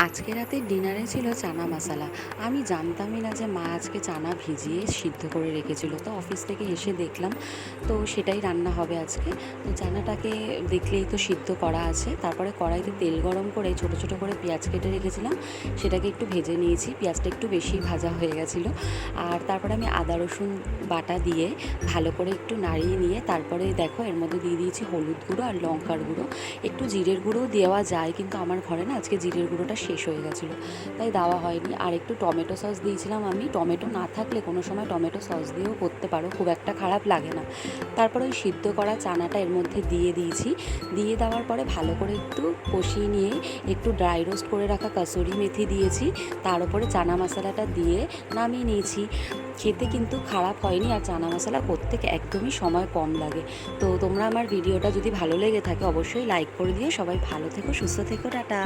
আজকে রাতের ডিনারে ছিল চানা মশলা। আমি জানতামই না যে মা আজকে চানা ভিজিয়ে সিদ্ধ করে রেখেছিল। তো অফিস থেকে এসে দেখলাম, তো সেটাই রান্না হবে আজকে। তো চানাটাকে দেখলেই তো সিদ্ধ করা আছে। তারপরে কড়াইতে তেল গরম করে ছোট ছোট করে পেঁয়াজ কেটে রেখেছিলাম, সেটাকে একটু ভেজে নিয়েছি। পেঁয়াজটা একটু বেশি ভাজা হয়ে গেছিলো। আর তারপরে আমি আদা রসুন বাটা দিয়ে ভালো করে একটু নাড়িয়ে নিয়ে তারপরে দেখো এর মধ্যে দিয়ে দিয়েছি হলুদ গুঁড়ো আর লঙ্কার গুঁড়ো। একটু জিরের গুঁড়োও দেওয়া যায়, কিন্তু আমার ঘরে না আজকে জিরের গুঁড়োটা শেষ হয়ে গেছিলো, তাই দেওয়া হয়নি। আর একটু টমেটো সস দিয়েছিলাম আমি। টমেটো না থাকলে কোনো সময় টমেটো সস দিয়েও করতে পারো, খুব একটা খারাপ লাগে না। তারপর ওই সিদ্ধ করা চানাটা এর মধ্যে দিয়ে দিয়েছি। দিয়ে দেওয়ার পরে ভালো করে একটু কষিয়ে নিয়ে একটু ড্রাই রোস্ট করে রাখা কাসুরি মেথি দিয়েছি। তার উপরে চানা মশলাটা দিয়ে নামিয়ে নিয়েছি। খেতে কিন্তু খারাপ হয়নি, আর চানা মশলা করতে একদমই সময় কম লাগে। তো তোমরা আমার ভিডিওটা যদি ভালো লেগে থাকে অবশ্যই লাইক করে দিও। সবাই ভালো থেকো, সুস্থ থেকো, টাটা।